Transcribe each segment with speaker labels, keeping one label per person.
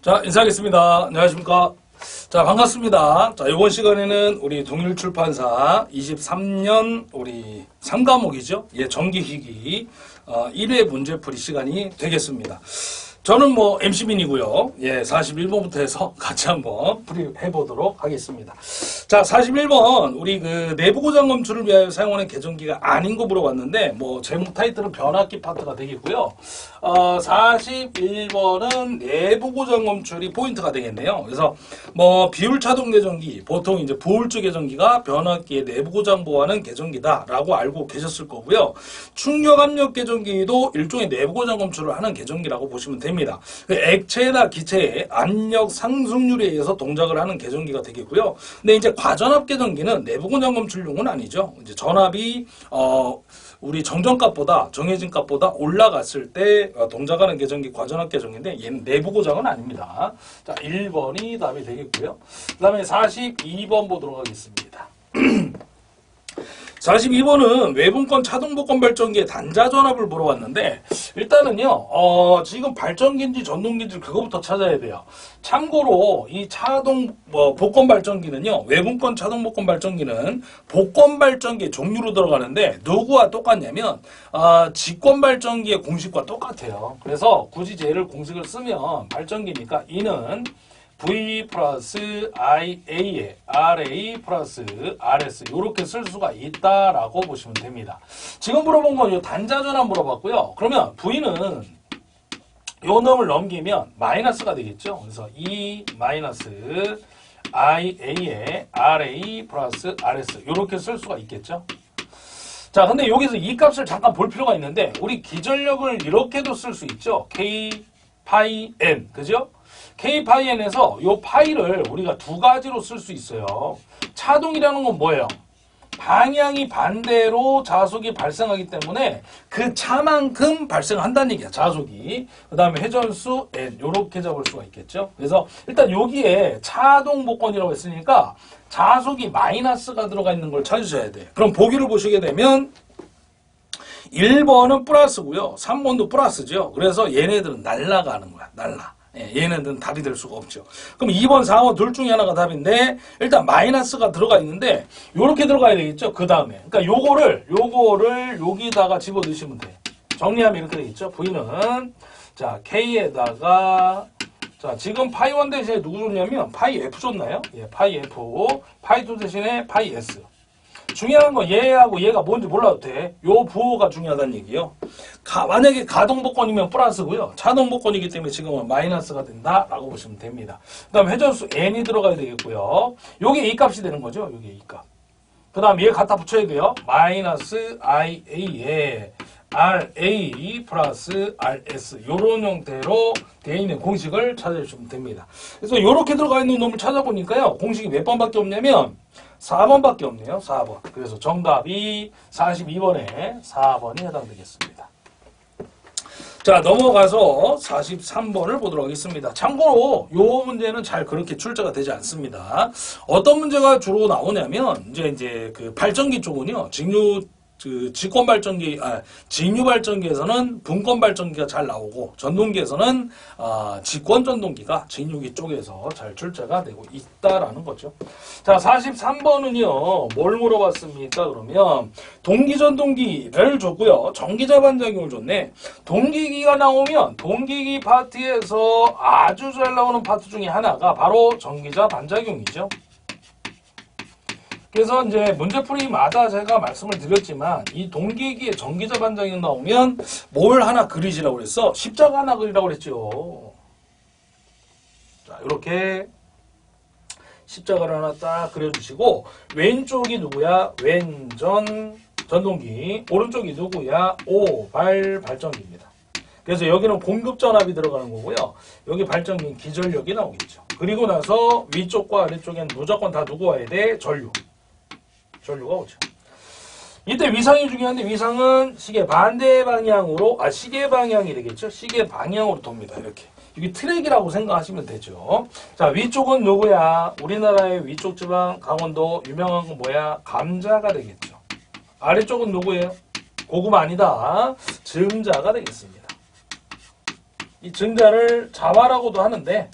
Speaker 1: 자, 인사하겠습니다. 안녕하십니까. 자, 반갑습니다. 자, 이번 시간에는 우리 동일출판사 23년 우리 3과목이죠. 예, 정기희귀 1회 문제풀이 시간이 되겠습니다. 저는 MC민이고요. 예, 41번부터 해서 같이 한번 풀이해 보도록 하겠습니다. 자, 41번 우리 그 내부 고장 검출을 위하여 사용하는 계정기가 아닌 거 물어봤는데 제목 타이틀은 변압기 파트가 되겠고요. 41번은 내부 고장 검출이 포인트가 되겠네요. 그래서 비율 차동 계정기, 보통 이제 부울주 계정기가 변압기의 내부 고장 보호하는 계정기다라고 알고 계셨을 거고요. 충격 압력 계정기도 일종의 내부 고장 검출을 하는 계정기라고 보시면 됩니다. 그 액체나 기체의 압력 상승률에 의해서 동작을 하는 계정기가 되겠고요. 근데 이제 과전압 계정기는 내부 고장 검출용은 아니죠. 이제 전압이 우리 정전값보다 정해진 값보다 올라갔을 때 동작하는 계정기 과전압 계정기인데 얘는 내부 고장은 아닙니다. 자, 1번이 답이 되겠고요. 그 다음에 42번 보도록 하겠습니다. 42번은 외분권 차동복권 발전기의 단자 전압을 물어봤는데 일단은요 지금 발전기인지 전동기인지 그거부터 찾아야 돼요. 참고로 이 차동 복권 발전기는요 외분권 차동복권 발전기는 복권 발전기의 종류로 들어가는데 누구와 똑같냐면 직권 발전기의 공식과 똑같아요. 그래서 굳이 얘를 공식을 쓰면 발전기니까 이는 V 플러스 IA에 RA 플러스 RS 이렇게 쓸 수가 있다라고 보시면 됩니다. 지금 물어본 건 단자 전압 물어봤고요. 그러면 V는 요 놈을 넘기면 마이너스가 되겠죠. 그래서 E 마이너스 IA에 RA 플러스 RS 이렇게 쓸 수가 있겠죠. 자, 근데 여기서 이 값을 잠깐 볼 필요가 있는데 우리 기전력을 이렇게도 쓸 수 있죠. K 파이 N 그죠? K 파이 N에서 요 파이를 우리가 두 가지로 쓸 수 있어요. 차동이라는 건 뭐예요? 방향이 반대로 자속이 발생하기 때문에 그 차만큼 발생한다는 얘기야. 자속이. 그 다음에 회전수 N 요렇게 잡을 수가 있겠죠. 그래서 일단 여기에 차동 복권이라고 했으니까 자속이 마이너스가 들어가 있는 걸 찾으셔야 돼. 그럼 보기를 보시게 되면 1번은 플러스고요. 3번도 플러스죠. 그래서 얘네들은 날아가는 거야. 날라. 얘네들은 답이 될 수가 없죠. 그럼 2번, 4번 둘 중에 하나가 답인데 일단 마이너스가 들어가 있는데 요렇게 들어가야 되겠죠. 그 다음에 그러니까 요거를 여기다가 집어넣으시면 돼. 정리하면 이렇게 되겠죠. V는 자 K에다가 자 지금 파이 1 대신에 누구 줬냐면 파이 F 줬나요? 예, 파이 F 파이 2 대신에 파이 S. 중요한 건 얘하고 얘가 뭔지 몰라도 돼. 요 부호가 중요하다는 얘기요. 만약에 가동복권이면 플러스고요. 차동복권이기 때문에 지금은 마이너스가 된다라고 보시면 됩니다. 그 다음 회전수 n이 들어가야 되겠고요. 요게 이 값이 되는 거죠. 요게 이 값. 그 다음 얘 갖다 붙여야 돼요. 마이너스 IA에 RA 플러스 RS 요런 형태로 되어 있는 공식을 찾아주시면 됩니다. 그래서 요렇게 들어가 있는 놈을 찾아보니까요. 공식이 몇 번밖에 없냐면 4번밖에 없네요. 4번. 그래서 정답이 42번에 4번이 해당되겠습니다. 자, 넘어가서 43번을 보도록 하겠습니다. 참고로 요 문제는 잘 그렇게 출제가 되지 않습니다. 어떤 문제가 주로 나오냐면 이제 그 발전기 쪽은요. 직권 발전기, 직류 발전기에서는 분권 발전기가 잘 나오고 전동기에서는 직권 전동기가 직류기 쪽에서 잘 출제가 되고 있다라는 거죠. 자, 43번은요. 뭘 물어봤습니까? 그러면 동기 전동기를 줬고요. 전기자 반작용을 줬네. 동기기가 나오면 동기기 파트에서 아주 잘 나오는 파트 중에 하나가 바로 전기자 반작용이죠. 그래서 이제 문제풀이마다 제가 말씀을 드렸지만 이 동기기에 전기자 반작용 나오면 뭘 하나 그리시라고 그랬어? 십자가 하나 그리라고 그랬죠. 자, 이렇게 십자가를 하나 딱 그려주시고 왼쪽이 누구야? 왼전 전동기. 오른쪽이 누구야? 오발 발전기입니다. 그래서 여기는 공급전압이 들어가는 거고요. 여기 발전기는 기전력이 나오겠죠. 그리고 나서 위쪽과 아래쪽엔 무조건 다 누구 와야 돼? 전류가 오죠. 이때 위상이 중요한데 위상은 시계 반대 방향으로 시계 방향이 되겠죠. 시계 방향으로 돕니다. 이렇게. 이게 트랙이라고 생각하시면 되죠. 자, 위쪽은 누구야? 우리나라의 위쪽 지방 강원도 유명한 건 뭐야? 감자가 되겠죠. 아래쪽은 누구예요? 고구마 아니다. 증자가 되겠습니다. 이 증자를 자화라고도 하는데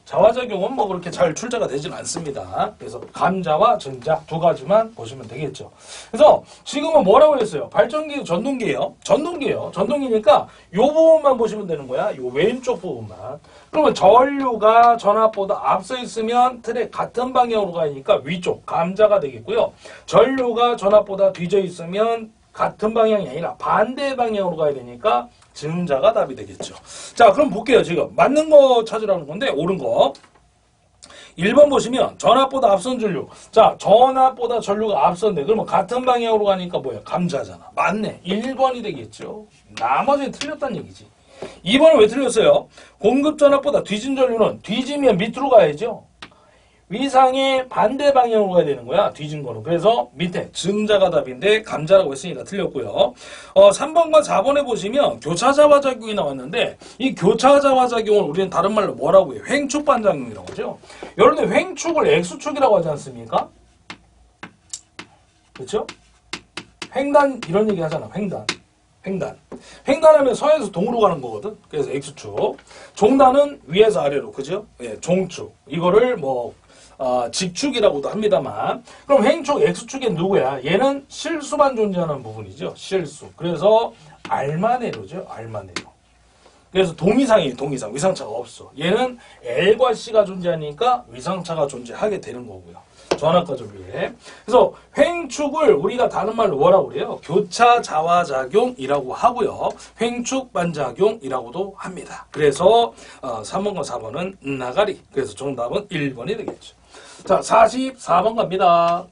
Speaker 1: 자화작용은 뭐 그렇게 잘 출제가 되진 않습니다. 그래서 감자와 전자 두 가지만 보시면 되겠죠. 그래서 지금은 뭐라고 했어요? 발전기, 전동기예요. 전동기니까 요 부분만 보시면 되는 거야. 요 왼쪽 부분만. 그러면 전류가 전압보다 앞서 있으면 틀에 같은 방향으로 가니까 위쪽 감자가 되겠고요. 전류가 전압보다 뒤져 있으면 같은 방향이 아니라 반대 방향으로 가야 되니까 증자가 답이 되겠죠. 자, 그럼 볼게요. 지금 맞는 거 찾으라는 건데 옳은 거. 1번 보시면 전압보다 앞선 전류. 자, 전압보다 전류가 앞선데 그러면 같은 방향으로 가니까 뭐야? 감자잖아. 맞네. 1번이 되겠죠. 나머지는 틀렸다는 얘기지. 2번은 왜 틀렸어요? 공급 전압보다 뒤진 전류는 뒤지면 밑으로 가야죠. 위상의 반대 방향으로 가야 되는 거야. 뒤진 거는. 그래서 밑에 증자가 답인데 감자라고 했으니까 틀렸고요. 3번과 4번에 보시면 교차자화작용이 나왔는데 이 교차자화작용을 우리는 다른 말로 뭐라고 해요? 횡축반작용이라고 하죠. 여러분들 횡축을 X축이라고 하지 않습니까? 그렇죠? 횡단 이런 얘기 하잖아. 횡단하면 서에서 동으로 가는 거거든. 그래서 X축. 종단은 위에서 아래로. 그죠? 예, 종축. 이거를 뭐 직축이라고도 합니다만. 그럼 횡축 X축이 누구야? 얘는 실수만 존재하는 부분이죠. 실수. 그래서 알마네로죠. 알마네로. 그래서 동이상이에요. 동이상. 위상차가 없어. 얘는 L과 C가 존재하니까 위상차가 존재하게 되는 거고요. 전압과 전류에. 그래서 횡축을 우리가 다른 말로 뭐라고 그래요? 교차자화작용이라고 하고요. 횡축반작용이라고도 합니다. 그래서 3번과 4번은 나가리. 그래서 정답은 1번이 되겠죠. 자, 44번 갑니다.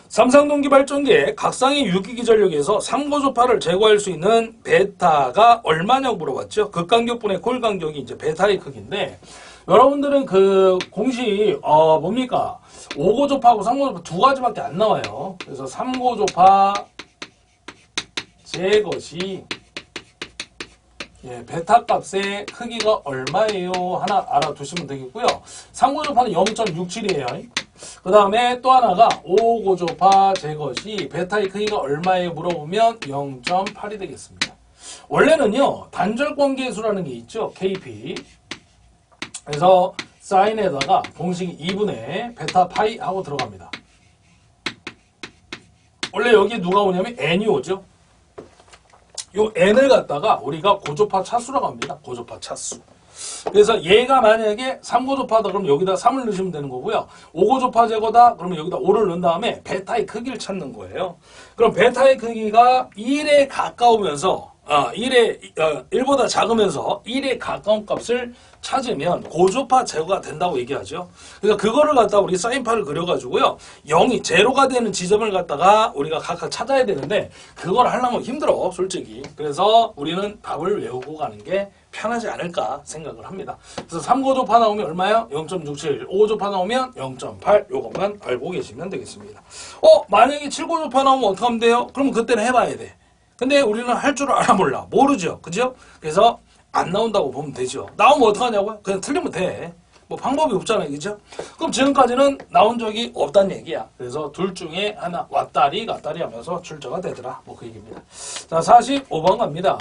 Speaker 1: 삼상동기 발전기의 각상의 유기기 전력에서 3고조파를 제거할 수 있는 베타가 얼마냐고 물어봤죠. 극간격분의 콜간격이 이제 베타의 크기인데 여러분들은 그 공식 뭡니까? 5고조파하고 3고조파 두 가지밖에 안 나와요. 그래서 3고조파 제것이 베타 값의 크기가 얼마예요? 하나 알아두시면 되겠고요. 3고조파는 0.67이에요. 그 다음에 또 하나가 5고조파 제것이 베타의 크기가 얼마예요? 물어보면 0.8이 되겠습니다. 원래는요, 단절권계수라는 게 있죠. KP. 그래서 사인에다가 공식이 2분의 베타 파이 하고 들어갑니다. 원래 여기 누가 오냐면 n이 오죠. 요 n을 갖다가 우리가 고조파 차수라고 합니다. 고조파 차수. 그래서 얘가 만약에 3고조파다 그러면 여기다 3을 넣으시면 되는 거고요. 5고조파 제거다 그러면 여기다 5를 넣은 다음에 베타의 크기를 찾는 거예요. 그럼 베타의 크기가 1에 가까우면서 1보다 작으면서 1에 가까운 값을 찾으면 고조파 제거가 된다고 얘기하죠. 그러니까 그거를 갖다가 우리 사인파를 그려가지고요. 0이 제로가 되는 지점을 갖다가 우리가 각각 찾아야 되는데 그걸 하려면 힘들어 솔직히. 그래서 우리는 답을 외우고 가는 게 편하지 않을까 생각을 합니다. 그래서 3고조파 나오면 얼마야? 0.67. 5고조파 나오면 0.8. 요것만 알고 계시면 되겠습니다. 만약에 7고조파 나오면 어떻게 하면 돼요? 그러면 그때는 해봐야 돼. 근데 우리는 할 줄을 알아 몰라. 모르죠. 그죠? 그래서 안 나온다고 보면 되죠. 나오면 어떡하냐고요? 그냥 틀리면 돼. 뭐 방법이 없잖아요. 그죠? 그럼 지금까지는 나온 적이 없다는 얘기야. 그래서 둘 중에 하나 왔다리 갔다리 하면서 출제가 되더라. 뭐 그 얘기입니다. 자, 45번 갑니다.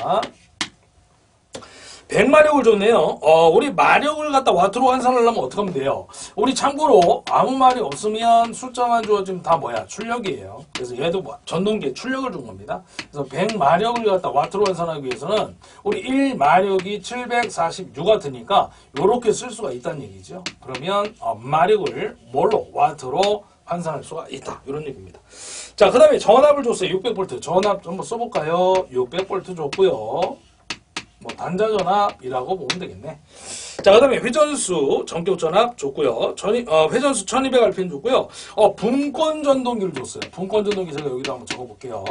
Speaker 1: 100마력을 줬네요. 우리 마력을 갖다 와트로 환산하려면 어떻게 하면 돼요? 우리 참고로 아무 말이 없으면 숫자만 주어지면 다 뭐야? 출력이에요. 그래서 얘도 전동기에 출력을 준 겁니다. 그래서 100마력을 갖다 와트로 환산하기 위해서는 우리 1마력이 746와트니까 요렇게 쓸 수가 있다는 얘기죠. 그러면 마력을 뭘로? 와트로 환산할 수가 있다. 이런 얘기입니다. 자, 그 다음에 전압을 줬어요. 600V. 전압 한번 써볼까요? 600V 줬고요. 뭐 단자전압이라고 보면 되겠네. 자, 그 다음에 회전수 전격전압 줬고요. 회전수 1200rpm 줬고요. 분권전동기를 줬어요. 분권전동기 제가 여기다 한번 적어볼게요.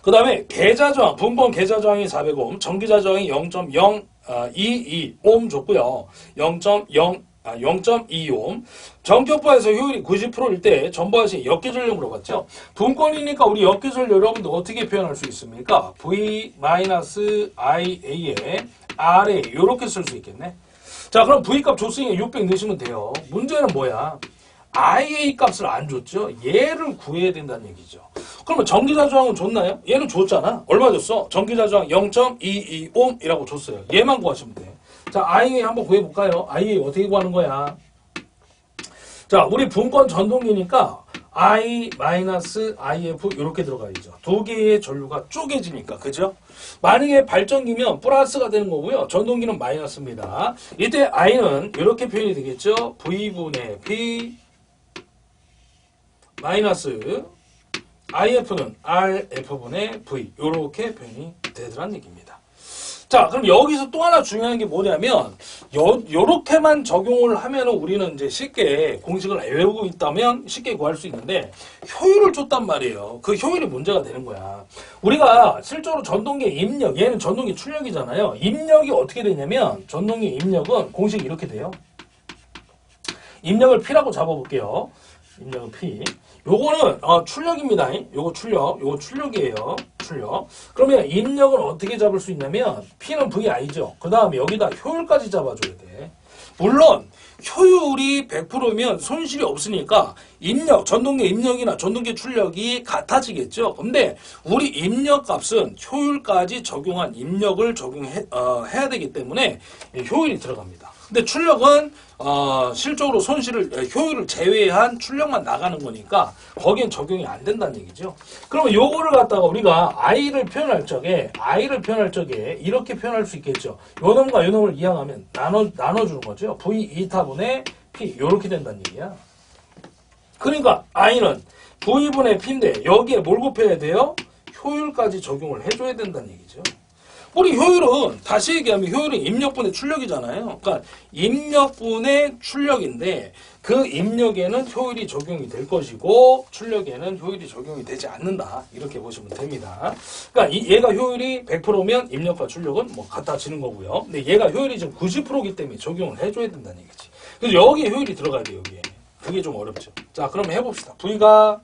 Speaker 1: 그 다음에 계좌저항, 분권 계좌저항이 400ohm, 전기자저항이 0.022ohm 줬고요. 0.22ohm. 전격파에서 효율이 90%일 때 전부하신 역계전력 물어봤죠. 분권이니까 우리 역계전력 여러분들 어떻게 표현할 수 있습니까? V-IA에 RA 이렇게 쓸 수 있겠네. 자, 그럼 V값 줬으니까 600 넣으시면 돼요. 문제는 뭐야? IA 값을 안 줬죠. 얘를 구해야 된다는 얘기죠. 그러면 전기자 저항은 줬나요? 얘는 줬잖아. 얼마 줬어? 전기자 저항 0.225이라고 줬어요. 얘만 구하시면 돼. 자, IA 한번 구해볼까요? IA 어떻게 구하는 거야? 자, 우리 분권 전동기니까 I-IF 이렇게 들어가야죠. 두 개의 전류가 쪼개지니까, 그죠? 만약에 발전기면 플러스가 되는 거고요. 전동기는 마이너스입니다. 이때 I는 이렇게 표현이 되겠죠. V분의 P 마이너스 IF는 RF분의 V 이렇게 표현이 되더란 얘기입니다. 자, 그럼 여기서 또 하나 중요한 게 뭐냐면 요렇게만 적용을 하면 우리는 이제 쉽게 공식을 외우고 있다면 쉽게 구할 수 있는데 효율을 줬단 말이에요. 그 효율이 문제가 되는 거야. 우리가 실제로 전동기 입력, 얘는 전동기 출력이잖아요. 입력이 어떻게 되냐면 전동기 입력은 공식이 이렇게 돼요. 입력을 P라고 잡아볼게요. 입력은 P. 요거는 출력입니다. 요거 출력이에요. 출력. 그러면 입력을 어떻게 잡을 수 있냐면 P는 VI죠. 그 다음에 여기다 효율까지 잡아줘야 돼. 물론 효율이 100%면 손실이 없으니까 입력, 전동기 입력이나 전동기 출력이 같아지겠죠. 근데 우리 입력 값은 효율까지 적용한 입력을 해야 되기 때문에 효율이 들어갑니다. 근데 출력은 실적으로 효율을 제외한 출력만 나가는 거니까 거기엔 적용이 안 된다는 얘기죠. 그러면 요거를 갖다가 우리가 I를 표현할 적에 이렇게 표현할 수 있겠죠. 요 놈과 요 놈을 이항하면 나눠주는 거죠. V 2타분의 P 요렇게 된다는 얘기야. 그러니까 I는 V분의 P인데 여기에 뭘 곱해야 돼요? 효율까지 적용을 해줘야 된다는 얘기죠. 우리 효율은 다시 얘기하면 효율은 입력분의 출력이잖아요. 그러니까 입력분의 출력인데 그 입력에는 효율이 적용이 될 것이고 출력에는 효율이 적용이 되지 않는다. 이렇게 보시면 됩니다. 그러니까 얘가 효율이 100%면 입력과 출력은 뭐 같아지는 거고요. 근데 얘가 효율이 지금 90%이기 때문에 적용을 해줘야 된다는 얘기지. 그래서 여기에 효율이 들어가야 돼요. 여기에. 그게 좀 어렵죠. 자, 그럼 해봅시다. V가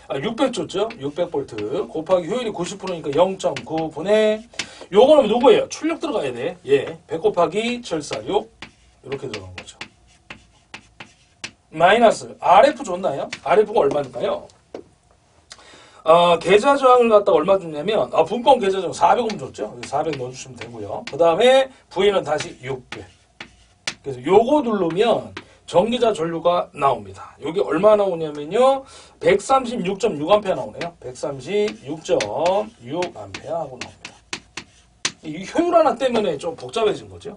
Speaker 1: 600 줬죠? 600V 곱하기 효율이 90%니까 0.9분의 요거는 누구예요? 출력 들어가야 돼. 예. 100 곱하기 746 이렇게 들어간 거죠. 마이너스 RF 줬나요? RF가 얼마일까요? 계좌 저항을 갖다 얼마 줬냐면 분권 계좌 저항 400원 줬죠? 400 넣어주시면 되고요. 그 다음에 V는 다시 600. 그래서 요거 누르면 전기자 전류가 나옵니다. 여기 얼마 나오냐면요. 136.6A 나오네요. 136.6A 하고 나옵니다. 이 효율 하나 때문에 좀 복잡해진 거죠.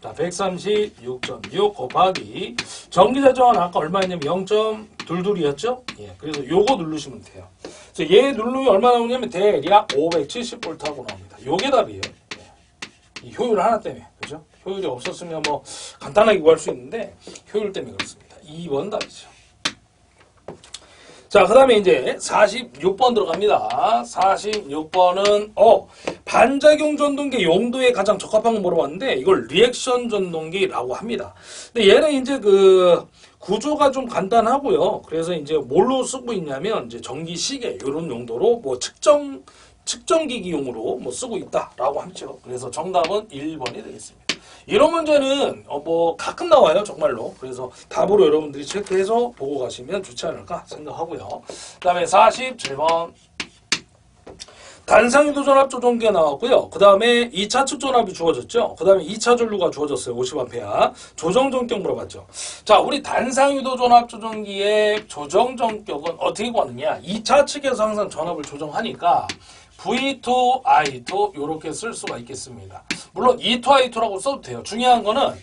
Speaker 1: 자, 136.6 곱하기 전기자 저항은 아까 얼마였냐면 0.22였죠? 예, 그래서 요거 누르시면 돼요. 그래서 얘 누르면 얼마 나오냐면 대략 570V 하고 나옵니다. 요게 답이에요. 예. 이 효율 하나 때문에. 그죠? 효율이 없었으면 뭐 간단하게 구할 수 있는데 효율 때문에 그렇습니다. 2번 답이죠. 자, 그 다음에 이제 46번 들어갑니다. 46번은 반작용 전동기 용도에 가장 적합한 거 물어봤는데 이걸 리액션 전동기라고 합니다. 근데 얘는 이제 그 구조가 좀 간단하고요. 그래서 이제 뭘로 쓰고 있냐면 이제 전기 시계 이런 용도로 뭐 측정기기용으로 뭐 쓰고 있다라고 하죠. 그래서 정답은 1번이 되겠습니다. 이런 문제는 뭐 가끔 나와요, 정말로. 그래서 답으로 여러분들이 체크해서 보고 가시면 좋지 않을까 생각하고요. 그다음에 47번 단상유도 전압 조정기가 나왔고요. 그 다음에 2차 측 전압이 주어졌죠. 그 다음에 2차 전류가 주어졌어요. 50A. 조정 전격 물어봤죠. 자, 우리 단상유도 전압 조정기의 조정 전격은 어떻게 구하느냐. 2차 측에서 항상 전압을 조정하니까 V2, I2 이렇게 쓸 수가 있겠습니다. 물론 E2, I2라고 써도 돼요. 중요한 거는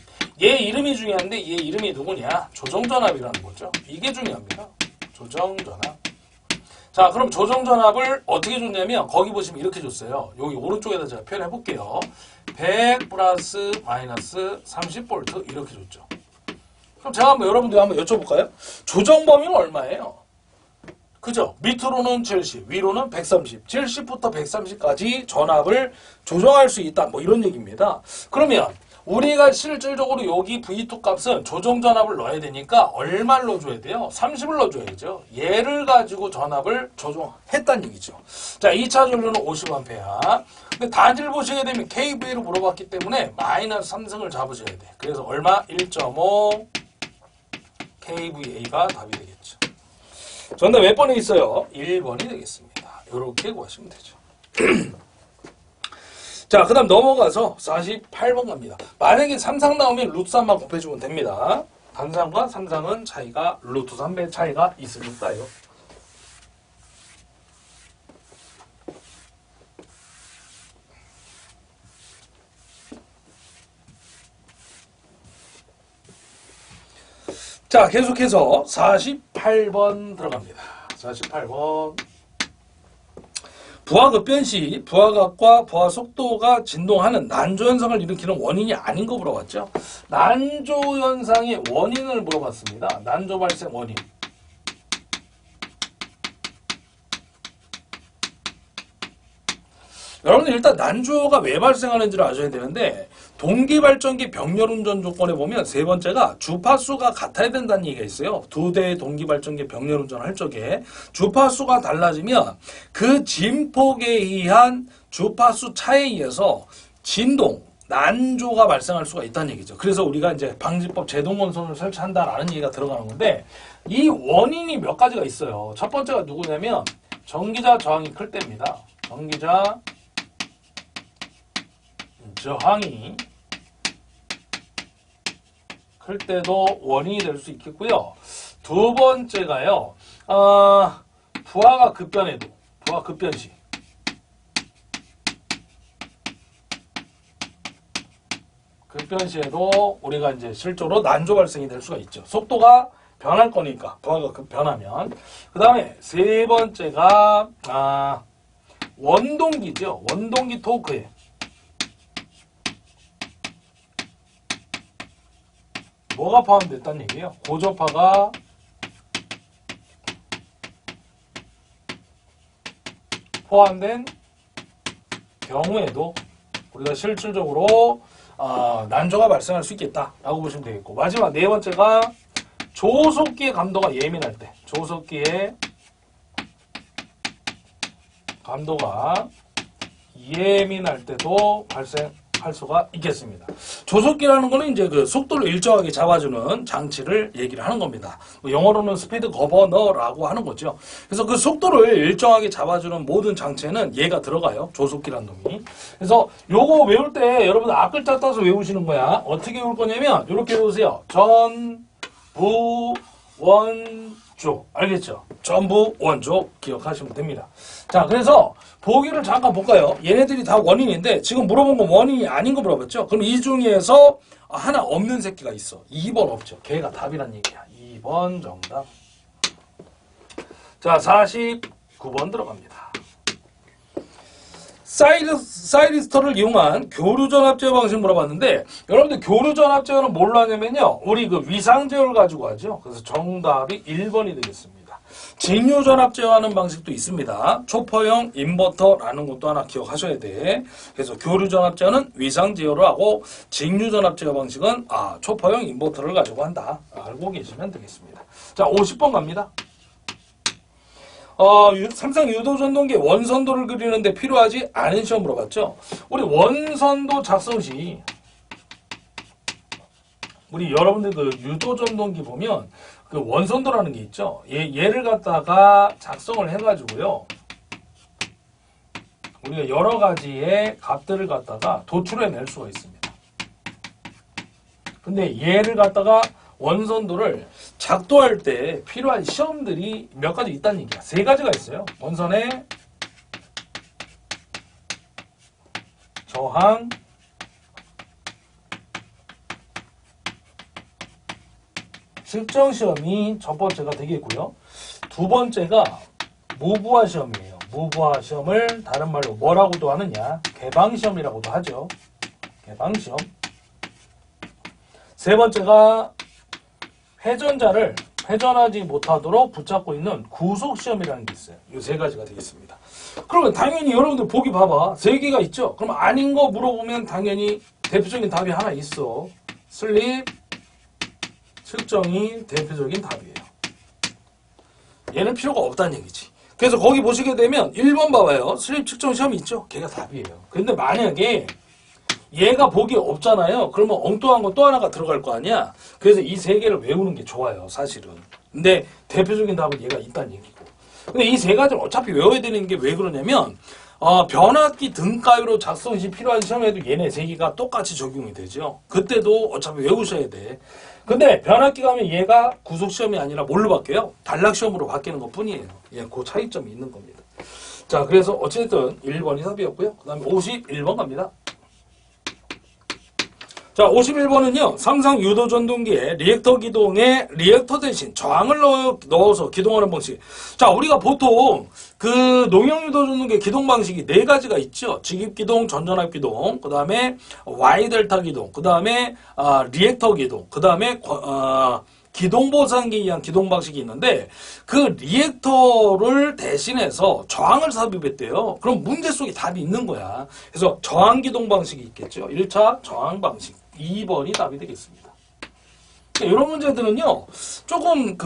Speaker 1: 얘 이름이 중요한데 얘 이름이 누구냐? 조정전압이라는 거죠. 이게 중요합니다. 조정전압. 자, 그럼 조정전압을 어떻게 줬냐면 거기 보시면 이렇게 줬어요. 여기 오른쪽에다 제가 표현해 볼게요. 100 플러스 마이너스 30V 이렇게 줬죠. 그럼 제가 여러분들 한번 여쭤볼까요? 조정 범위는 얼마예요? 그죠? 밑으로는 70, 위로는 130, 70부터 130까지 전압을 조정할 수 있다. 뭐 이런 얘기입니다. 그러면 우리가 실질적으로 여기 V2 값은 조정 전압을 넣어야 되니까 얼마를 넣어줘야 돼요? 30을 넣어줘야죠. 얘를 가지고 전압을 조정했다는 얘기죠. 자, 2차 전류는 50A. 근데 단지를 보시게 되면 KVA로 물어봤기 때문에 마이너스 3승을 잡으셔야 돼. 그래서 얼마? 1.5 KVA가 답이 되겠죠. 정답 몇 번에 있어요? 1번이 되겠습니다. 이렇게 구하시면 되죠. 자, 그 다음 넘어가서 48번 갑니다. 만약에 3상 나오면 루트 3만 곱해주면 됩니다. 단상과 3상은 차이가 루트 3배 차이가 있으니까요. 자, 계속해서 48번 들어갑니다. 48번. 부하급변 시 부하각과 부하속도가 진동하는 난조현상을 일으키는 원인이 아닌 거 물어봤죠. 난조현상의 원인을 물어봤습니다. 난조 발생 원인. 여러분들 일단 난조가 왜 발생하는지를 아셔야 되는데 동기발전기 병렬운전 조건에 보면 세 번째가 주파수가 같아야 된다는 얘기가 있어요. 두 대의 동기발전기 병렬운전을 할 적에 주파수가 달라지면 그 진폭에 의한 주파수 차에 의해서 진동, 난조가 발생할 수가 있다는 얘기죠. 그래서 우리가 이제 방지법 제동건선을 설치한다라는 얘기가 들어가는 건데 이 원인이 몇 가지가 있어요. 첫 번째가 누구냐면 전기자 저항이 클 때입니다. 전기자 저항이 클 때도 원인이 될 수 있겠고요. 두 번째가요. 부하가 급변해도, 부하 급변 시 급변 시에도 우리가 이제 실제로 난조 발생이 될 수가 있죠. 속도가 변할 거니까 부하가 변하면. 그 다음에 세 번째가 원동기죠. 원동기 토크에 뭐가 포함됐다는 얘기예요? 고저파가 포함된 경우에도 우리가 실질적으로 난조가 발생할 수 있겠다라고 보시면 되겠고, 마지막 네 번째가 조속기의 감도가 예민할 때, 조속기의 감도가 예민할 때도 발생할 수가 있겠습니다. 조속기라는 거는 이제 그 속도를 일정하게 잡아주는 장치를 얘기를 하는 겁니다. 영어로는 스피드 거버너라고 하는 거죠. 그래서 그 속도를 일정하게 잡아주는 모든 장치에는 얘가 들어가요. 조속기라는 놈이. 그래서 요거 외울 때 여러분 앞글자 따서 외우시는 거야. 어떻게 외울 거냐면 이렇게 외우세요. 전, 부, 원, 조. 알겠죠? 전부 원조 기억하시면 됩니다. 자, 그래서 보기를 잠깐 볼까요? 얘네들이 다 원인인데 지금 물어본 건 원인이 아닌 거 물어봤죠? 그럼 이 중에서 하나 없는 새끼가 있어. 2번 없죠. 걔가 답이란 얘기야. 2번 정답. 자, 49번 들어갑니다. 사이리스터를 이용한 교류전압 제어 방식 물어봤는데, 여러분들 교류전압 제어는 뭘로 하냐면요, 우리 그 위상제어를 가지고 하죠. 그래서 정답이 1번이 되겠습니다. 직류전압 제어하는 방식도 있습니다. 초포형 인버터라는 것도 하나 기억하셔야 돼. 그래서 교류전압 제어는 위상제어로 하고, 직류전압 제어 방식은 초포형 인버터를 가지고 한다. 알고 계시면 되겠습니다. 자, 50번 갑니다. 삼상 유도전동기 원선도를 그리는데 필요하지 않은 시험 물어봤죠. 우리 원선도 작성 시 우리 여러분들 그 유도전동기 보면 그 원선도라는 게 있죠. 얘를 갖다가 작성을 해가지고요, 우리가 여러 가지의 값들을 갖다가 도출해낼 수가 있습니다. 근데 얘를 갖다가 원선도를 작도할 때 필요한 시험들이 몇 가지 있다는 얘기야. 3가지가 있어요. 원선의 저항, 실정 시험이 첫 번째가 되겠고요. 두 번째가 무부하 시험이에요. 무부하 시험을 다른 말로 뭐라고도 하느냐? 개방 시험이라고도 하죠. 개방 시험. 세 번째가 회전자를 회전하지 못하도록 붙잡고 있는 구속시험이라는 게 있어요. 이 3가지가 되겠습니다. 그러면 당연히 여러분들 보기 봐봐. 3개가 있죠? 그럼 아닌 거 물어보면 당연히 대표적인 답이 하나 있어. 슬립, 측정이 대표적인 답이에요. 얘는 필요가 없다는 얘기지. 그래서 거기 보시게 되면 1번 봐봐요. 슬립 측정 시험이 있죠? 걔가 답이에요. 근데 만약에 얘가 복이 없잖아요. 그러면 엉뚱한 거 또 하나가 들어갈 거 아니야. 그래서 이 세 개를 외우는 게 좋아요, 사실은. 근데 대표적인 답은 얘가 있다는 얘기고. 근데 이 세 가지를 어차피 외워야 되는 게 왜 그러냐면 변압기 등가위로 작성 시 필요한 시험에도 얘네 세 개가 똑같이 적용이 되죠. 그때도 어차피 외우셔야 돼. 근데 변압기 가면 얘가 구속 시험이 아니라 뭘로 바뀌어요? 단락 시험으로 바뀌는 것 뿐이에요. 예, 그 차이점이 있는 겁니다. 자, 그래서 어쨌든 1번이 답이었고요. 그 다음에 51번 갑니다. 자, 51번은요. 상상 유도 전동기에 리액터 기동에 리액터 대신 저항을 넣어서 기동하는 방식. 자, 우리가 보통 그 농형 유도 전동기의 기동 방식이 네 가지가 있죠. 직입 기동, 전전압 기동, 그 다음에 Y 델타 기동, 그 다음에 리액터 기동, 그 다음에 기동 보상기에 의한 기동 방식이 있는데 그 리액터를 대신해서 저항을 삽입했대요. 그럼 문제 속에 답이 있는 거야. 그래서 저항 기동 방식이 있겠죠. 1차 저항 방식. 2번이 답이 되겠습니다. 이런 문제들은요, 조금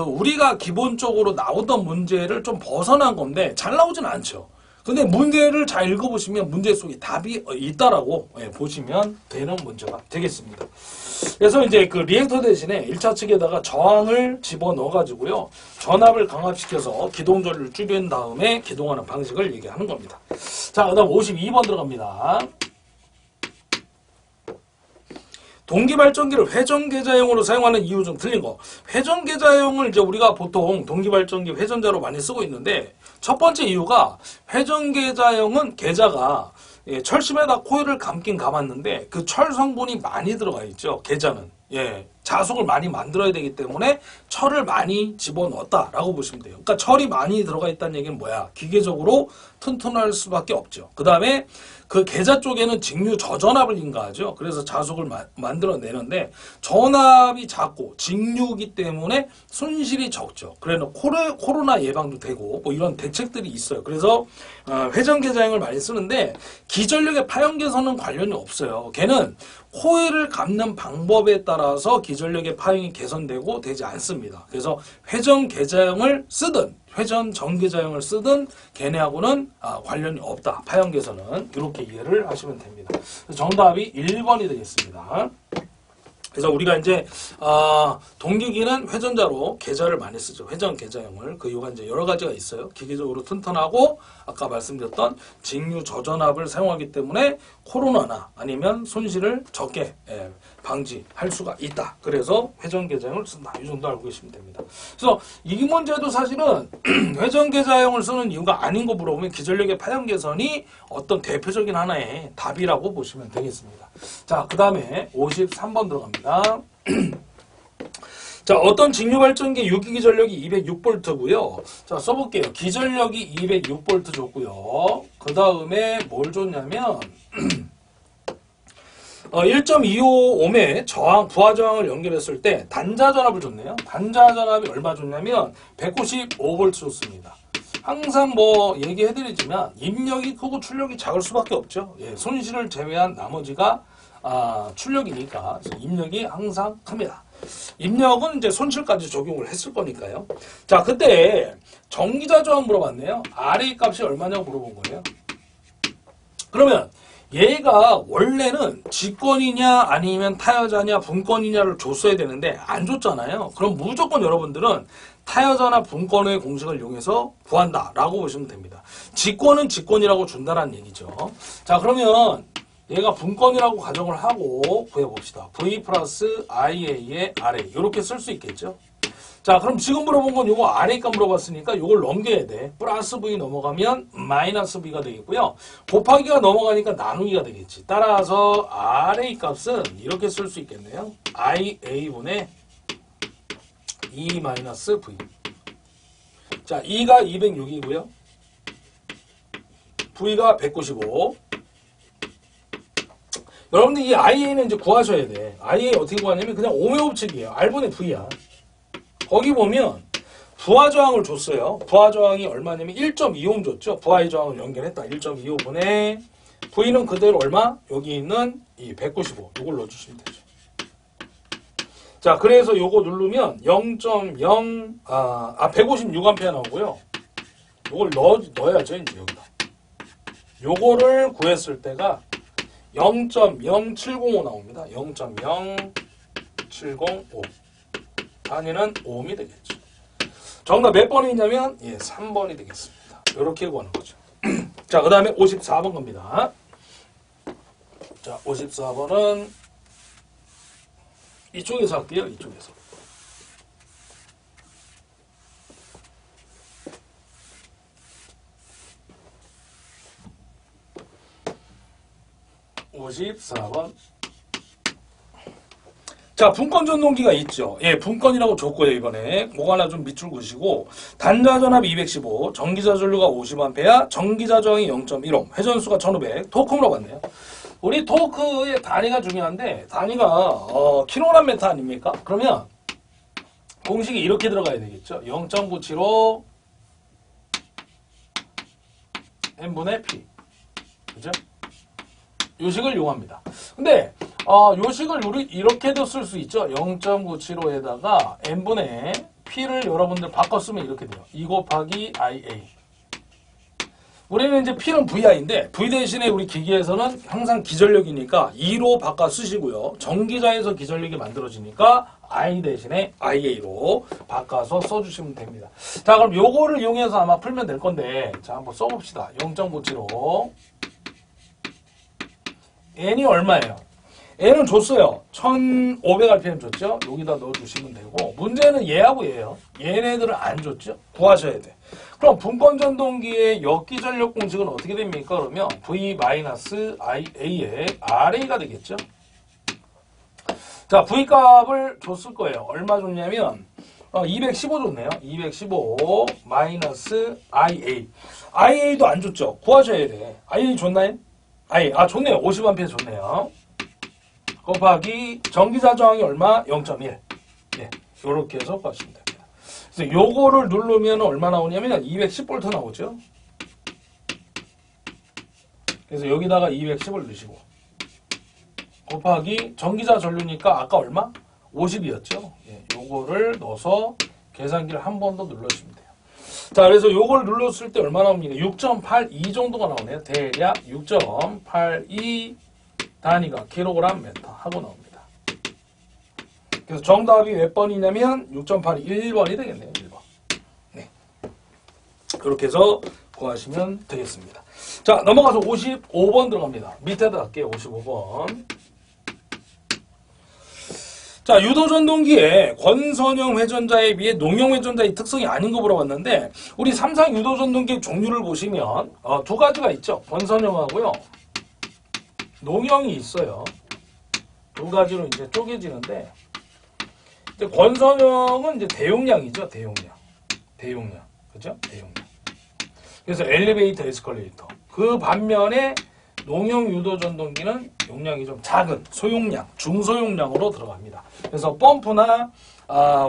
Speaker 1: 우리가 기본적으로 나오던 문제를 좀 벗어난 건데, 잘 나오진 않죠. 근데 문제를 잘 읽어보시면 문제 속에 답이 있다라고 보시면 되는 문제가 되겠습니다. 그래서 이제 그 리액터 대신에 1차 측에다가 저항을 집어넣어가지고요, 전압을 강압시켜서 기동전류를 줄인 다음에 기동하는 방식을 얘기하는 겁니다. 자, 그 다음 52번 들어갑니다. 동기발전기를 회전계좌형으로 사용하는 이유 중 틀린 거. 회전계좌형을 이제 우리가 보통 동기발전기 회전자로 많이 쓰고 있는데 첫 번째 이유가 회전계좌형은 계좌가 철심에다 코일을 감긴 감았는데 그 철 성분이 많이 들어가 있죠. 계좌는. 자속을 많이 만들어야 되기 때문에 철을 많이 집어넣었다라고 보시면 돼요. 그러니까 철이 많이 들어가 있다는 얘기는 뭐야? 기계적으로 튼튼할 수밖에 없죠. 그 다음에 그 계좌 쪽에는 직류 저전압을 인가하죠. 그래서 자속을 만들어내는데 전압이 작고 직류이기 때문에 손실이 적죠. 그래서 코로나 예방도 되고 뭐 이런 대책들이 있어요. 그래서 회전 계좌형을 많이 쓰는데 기전력의 파형 개선은 관련이 없어요. 걔는 코일을 감는 방법에 따라서 기전력의 파형이 개선되고 되지 않습니다. 그래서 회전 계좌형을 쓰든 회전 전계좌형을 쓰든 걔네하고는 관련이 없다. 파형 개선은 이렇게 이해를 하시면 됩니다. 정답이 1번이 되겠습니다. 그래서 우리가 이제 동기기는 회전자로 계좌를 많이 쓰죠. 회전 계좌형을. 그 이유가 이제 여러 가지가 있어요. 기계적으로 튼튼하고 아까 말씀드렸던 직류 저전압을 사용하기 때문에 코로나나 아니면 손실을 적게 방지할 수가 있다. 그래서 회전 계좌형을 쓴다. 이 정도 알고 계시면 됩니다. 그래서 이 문제도 사실은 회전 계좌형을 쓰는 이유가 아닌 거 물어보면 기전력의 파형 개선이 어떤 대표적인 하나의 답이라고 보시면 되겠습니다. 자, 그 다음에 53번 들어갑니다. 자, 어떤 직류발전기 유기기전력이 206V고요. 자, 써볼게요. 기전력이 206V 줬고요. 그 다음에 뭘 줬냐면 1.25ohm의 저항, 부하저항을 연결했을 때 단자전압을 줬네요. 단자전압이 얼마 줬냐면 195V 줬습니다. 항상 뭐 얘기해드리지만 입력이 크고 출력이 작을 수밖에 없죠. 손실을 제외한 나머지가 출력이니까 입력이 항상 큽니다. 입력은 이제 손실까지 적용을 했을 거니까요. 자, 그때 전기자 저항 물어봤네요. RA 값이 얼마냐고 물어본 거예요. 그러면 얘가 원래는 직권이냐 아니면 타여자냐 분권이냐를 줬어야 되는데 안 줬잖아요. 그럼 무조건 여러분들은 타여자나 분권의 공식을 이용해서 구한다 라고 보시면 됩니다. 직권은 직권이라고 준다는 얘기죠. 자, 그러면 얘가 분권이라고 가정을 하고 구해봅시다. V 플러스 IA의 RA 이렇게 쓸 수 있겠죠. 자, 그럼 지금 물어본 건 요거 RA값 물어봤으니까 요걸 넘겨야 돼. 플러스 V 넘어가면 마이너스 V가 되겠고요. 곱하기가 넘어가니까 나누기가 되겠지. 따라서 RA 값은 이렇게 쓸 수 있겠네요. IA분의 2 마이너스 V. 자, 2가 206이고요. V가 195. 여러분들 이 IA는 이제 구하셔야 돼. IA 어떻게 구하냐면 그냥 오메 법칙이에요. R분의 V야. 거기 보면 부하저항을 줬어요. 부하저항이 얼마냐면 1.25ohm 줬죠. 부하의 저항을 연결했다. 1.25분의 V는 그대로 얼마? 여기 있는 이 195. 이걸 넣어주시면 되죠. 자, 그래서 요거 누르면 0.0 156A 나오고요. 요걸 넣어야죠. 이제 여기다. 요거를 구했을 때가 0.0705 나옵니다. 0.0705. 단위는 ohm이 되겠죠. 정답 몇 번이 있냐면 3번이 되겠습니다. 이렇게 구하는 거죠. 자, 그 다음에 54번 겁니다. 자, 54번은 이쪽에서 할게요. 이쪽에서. (54번) 자, 분권 전동기가 있죠. 분권이라고 줬고요, 이번에. 뭐 하나 좀 밑줄 그시고, 단자 전압 215, 전기자 전류가 50A, 전기자 저항이 0.15, 회전수가 1500, 토크 물어봤네요. 우리 토크의 단위가 중요한데, 단위가, 킬로그램 아닙니까? 그러면, 공식이 이렇게 들어가야 되겠죠. 0.975, n분의 p. 그죠? 요식을 이용합니다. 근데, 요식을 우리 이렇게도 쓸 수 있죠. 0.975에다가 n분의 p를 여러분들 바꿔 쓰면 이렇게 돼요. 2 곱하기 ia. 우리는 이제 p는 vi인데 v 대신에 우리 기기에서는 항상 기전력이니까 2로 바꿔 쓰시고요. 전기자에서 기전력이 만들어지니까 i 대신에 ia로 바꿔서 써주시면 됩니다. 자, 그럼 요거를 이용해서 아마 풀면 될 건데, 자, 한번 써봅시다. 0.975 n이 얼마예요? n은 줬어요. 1500rpm 줬죠? 여기다 넣어주시면 되고, 문제는 얘하고 얘예요. 얘네들은 안 줬죠? 구하셔야 돼. 그럼 분권전동기의 역기전력 공식은 어떻게 됩니까? 그러면 v-iA의 RA가 되겠죠? 자, V 값을 줬을 거예요. 얼마 줬냐면 215 줬네요. 215 마이너스 IA. IA도 안 줬죠? 구하셔야 돼. IA 줬나요? 좋네요. 50A 줬네요. 곱하기 전기자 저항이 얼마? 0.1. 이렇게 해서 구하시면 됩니다. 그래서 요거를 누르면 얼마 나오냐면 210V 나오죠. 그래서 여기다가 210을 넣으시고 곱하기 전기자 전류니까 아까 얼마? 50이었죠. 요거를 넣어서 계산기를 한 번 더 눌러주시면 돼요. 자, 그래서 요걸 눌렀을 때 얼마 나옵니까? 6.82 정도가 나오네요. 대략 6.82 단위가 킬로그램 메터 하고 나옵니다. 그래서 정답이 몇 번이냐면 6.82 1번이 되겠네요. 1번. 네. 그렇게 해서 구하시면 되겠습니다. 자, 넘어가서 55번 들어갑니다. 밑에다 할게요. 55번. 자, 유도전동기의 권선형 회전자에 비해 농형 회전자의 특성이 아닌 거 물어봤는데, 우리 삼상 유도전동기의 종류를 보시면 두 가지가 있죠. 권선형하고요. 농형이 있어요. 두 가지로 이제 쪼개지는데, 이제 권선형은 이제 대용량이죠. 대용량. 그죠? 대용량. 그래서 엘리베이터, 에스컬레이터. 그 반면에 농형 유도전동기는 용량이 좀 작은 소용량, 중소용량으로 들어갑니다. 그래서 펌프나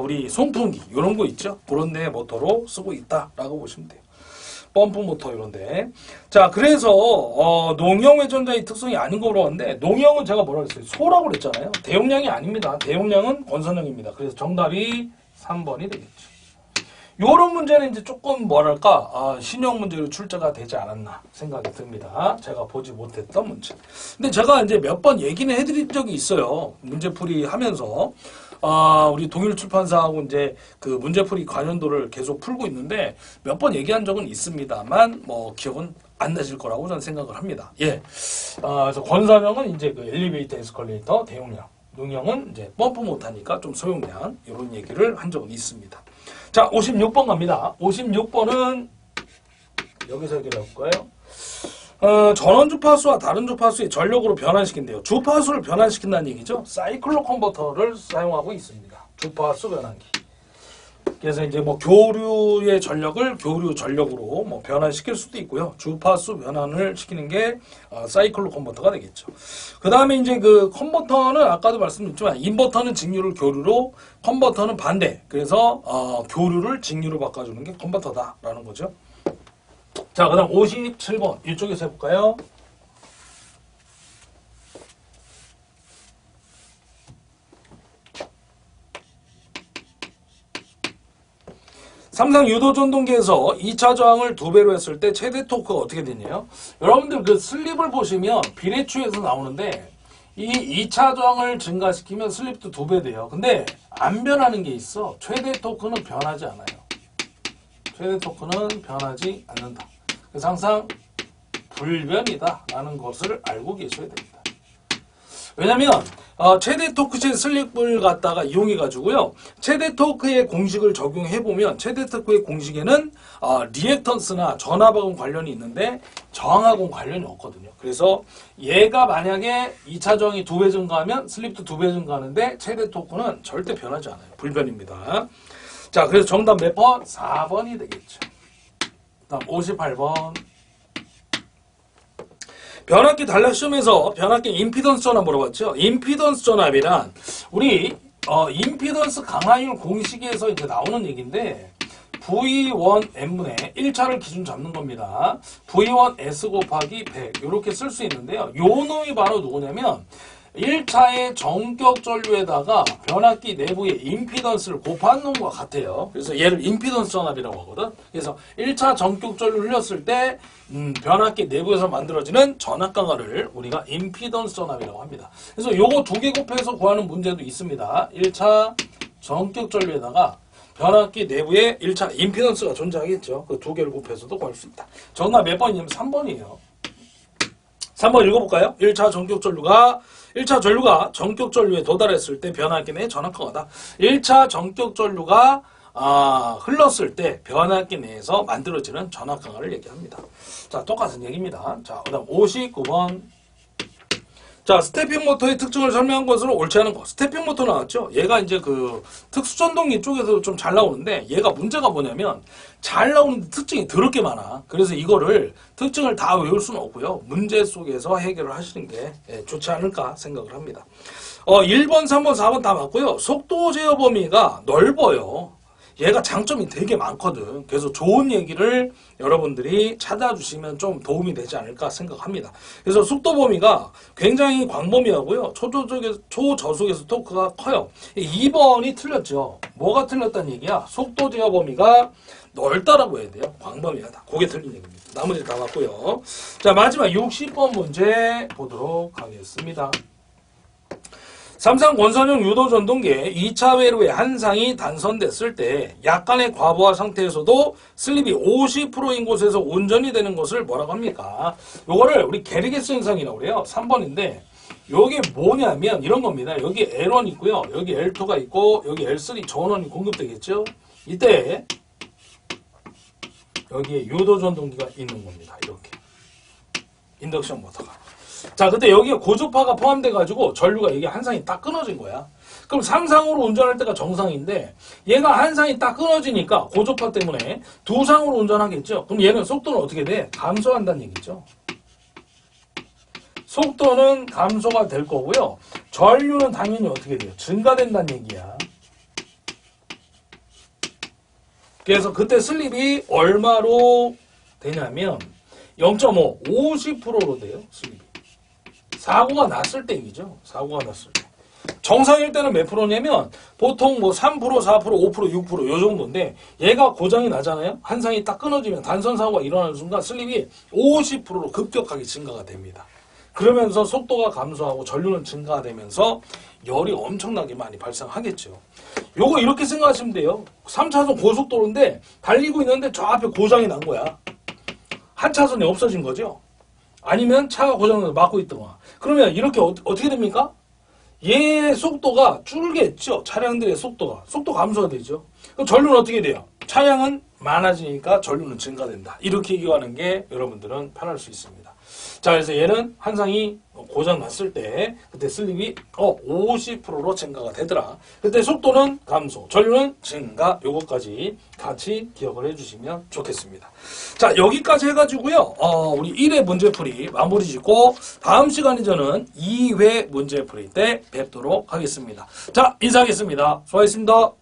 Speaker 1: 우리 송풍기 이런 거 있죠. 그런 데 모터로 쓰고 있다라고 보시면 돼요. 펌프 모터 이런데. 자, 그래서 농형 회전자의 특성이 아닌 거 그러는데, 농형은 제가 뭐라 그랬어요? 소라고 그랬잖아요. 대용량이 아닙니다. 대용량은 권선형입니다. 그래서 정답이 3번이 되겠죠. 요런 문제는 이제 조금 뭐랄까 신형 문제로 출제가 되지 않았나 생각이 듭니다. 제가 보지 못했던 문제. 근데 제가 이제 몇 번 얘기는 해드린 적이 있어요. 문제풀이 하면서 우리 동일출판사하고 이제 그 문제풀이 관련도를 계속 풀고 있는데 몇 번 얘기한 적은 있습니다만 뭐 기억은 안 나실 거라고 저는 생각을 합니다. 그래서 권선형은 이제 그 엘리베이터, 에스컬레이터 대용량, 농형은 이제 펌프 못하니까 좀 소용량 이런 얘기를 한 적은 있습니다. 자, 56번 갑니다. 56번은 여기서 얘기를 해볼까요? 전원 주파수와 다른 주파수의 전력으로 변환시킨대요. 주파수를 변환시킨다는 얘기죠. 사이클로 컨버터를 사용하고 있습니다. 주파수 변환기. 그래서 이제 뭐 교류의 전력을 교류 전력으로 뭐 변환시킬 수도 있고요. 주파수 변환을 시키는 게 사이클로 컨버터가 되겠죠. 그 다음에 이제 그 컨버터는 아까도 말씀드렸지만 인버터는 직류를 교류로, 컨버터는 반대. 그래서 교류를 직류로 바꿔주는 게 컨버터다라는 거죠. 자, 그 다음 57번 이쪽에서 해볼까요? 삼상 유도 전동기에서 2차 저항을 2배로 했을 때 최대 토크가 어떻게 되냐요? 여러분들 그 슬립을 보시면 비례추에서 나오는데 이 2차 저항을 증가시키면 슬립도 2배 돼요. 근데 안 변하는 게 있어. 최대 토크는 변하지 않아요. 최대 토크는 변하지 않는다. 그래서 항상 불변이다 라는 것을 알고 계셔야 됩니다. 왜냐면 최대 토크제 슬립을 갖다가 이용해 가지고요, 최대 토크의 공식을 적용해 보면 최대 토크의 공식에는 리액턴스나 전압하고 관련이 있는데 저항하고 관련이 없거든요. 그래서 얘가 만약에 2차 저항이 2배 증가하면 슬립도 2배 증가하는데 최대 토크는 절대 변하지 않아요. 불변입니다. 자, 그래서 정답 몇 번? 4번이 되겠죠. 다음 58번. 변압기 단락 시험에서 변압기 임피던스 전압 물어봤죠. 임피던스 전압이란 우리 임피던스 강화율 공식에서 이제 나오는 얘기인데 V1N분의 1차를 기준 잡는 겁니다. V1S 곱하기 100 이렇게 쓸 수 있는데요. 요 놈이 바로 누구냐면 1차의 전격 전류에다가 변압기 내부의 임피던스를 곱한 놈과 같아요. 그래서 얘를 임피던스 전압이라고 하거든. 그래서 1차 전격 전류를 흘렸을 때 변압기 내부에서 만들어지는 전압 강화를 우리가 임피던스 전압이라고 합니다. 그래서 요거 2개 곱해서 구하는 문제도 있습니다. 1차 전격 전류에다가 변압기 내부에 1차 임피던스가 존재하겠죠. 그 2개를 곱해서도 구할 수 있다. 정답 몇 번이냐면 3번이에요. 3번 읽어볼까요? 1차 전류가 전격 전류에 도달했을 때 변압기 내 전압 강화다. 1차 전격 전류가 흘렀을 때 변압기 내에서 만들어지는 전압 강화를 얘기합니다. 자, 똑같은 얘기입니다. 자, 그다음 59번. 자, 스태핑 모터의 특징을 설명한 것으로 옳지 않은 것. 스태핑 모터 나왔죠? 얘가 이제 그 특수전동기 쪽에서 좀 잘 나오는데 얘가 문제가 뭐냐면 잘 나오는데 특징이 더럽게 많아. 그래서 이거를 특징을 다 외울 수는 없고요. 문제 속에서 해결을 하시는 게 좋지 않을까 생각을 합니다. 1번, 3번, 4번 다 맞고요. 속도 제어 범위가 넓어요. 얘가 장점이 되게 많거든. 그래서 좋은 얘기를 여러분들이 찾아주시면 좀 도움이 되지 않을까 생각합니다. 그래서 속도 범위가 굉장히 광범위하고요. 초저속에서 토크가 커요. 2번이 틀렸죠. 뭐가 틀렸다는 얘기야? 속도 제어 범위가 넓다라고 해야 돼요. 광범위하다. 그게 틀린 얘기입니다. 나머지 다 맞고요. 자, 마지막 60번 문제 보도록 하겠습니다. 삼상 권선형 유도 전동기에 2차 회로에 한 상이 단선됐을 때 약간의 과부하 상태에서도 슬립이 50%인 곳에서 운전이 되는 것을 뭐라고 합니까? 요거를 우리 게르게스 현상이라고 그래요. 3번인데 요게 뭐냐면 이런 겁니다. 여기 L1 있고요. 여기 L2가 있고 여기 L3 전원이 공급되겠죠. 이때 여기에 유도 전동기가 있는 겁니다. 이렇게 인덕션 모터가. 자, 근데 여기에 고주파가 포함돼가지고 전류가 이게 한 상이 딱 끊어진 거야. 그럼 3상으로 운전할 때가 정상인데 얘가 한 상이 딱 끊어지니까 고주파 때문에 2상으로 운전하겠죠. 그럼 얘는 속도는 어떻게 돼? 감소한다는 얘기죠. 속도는 감소가 될 거고요. 전류는 당연히 어떻게 돼요? 증가된다는 얘기야. 그래서 그때 슬립이 얼마로 되냐면 0.5, 50%로 돼요. 슬립이. 사고가 났을 때 얘기죠. 사고가 났을 때. 정상일 때는 몇 프로냐면 보통 뭐 3%, 4%, 5%, 6% 요 정도인데 얘가 고장이 나잖아요. 한 상이 딱 끊어지면 단선 사고가 일어나는 순간 슬립이 50%로 급격하게 증가가 됩니다. 그러면서 속도가 감소하고 전류는 증가가 되면서 열이 엄청나게 많이 발생하겠죠. 요거 이렇게 생각하시면 돼요. 3차선 고속도로인데 달리고 있는데 저 앞에 고장이 난 거야. 한 차선이 없어진 거죠. 아니면 차가 고장나서 막고 있더만. 그러면 이렇게 어떻게 됩니까? 얘의 속도가 줄겠죠. 차량들의 속도 감소가 되죠. 그럼 전류는 어떻게 돼요? 차량은 많아지니까 전류는 증가된다. 이렇게 얘기하는 게 여러분들은 편할 수 있습니다. 자, 그래서 얘는 한 상이 고장 났을 때 그때 슬립이 50%로 증가가 되더라. 그때 속도는 감소, 전류는 증가. 요것까지 같이 기억을 해주시면 좋겠습니다. 자, 여기까지 해가지고요. 우리 1회 문제풀이 마무리 짓고 다음 시간에 저는 2회 문제풀이 때 뵙도록 하겠습니다. 자, 인사하겠습니다. 수고하셨습니다.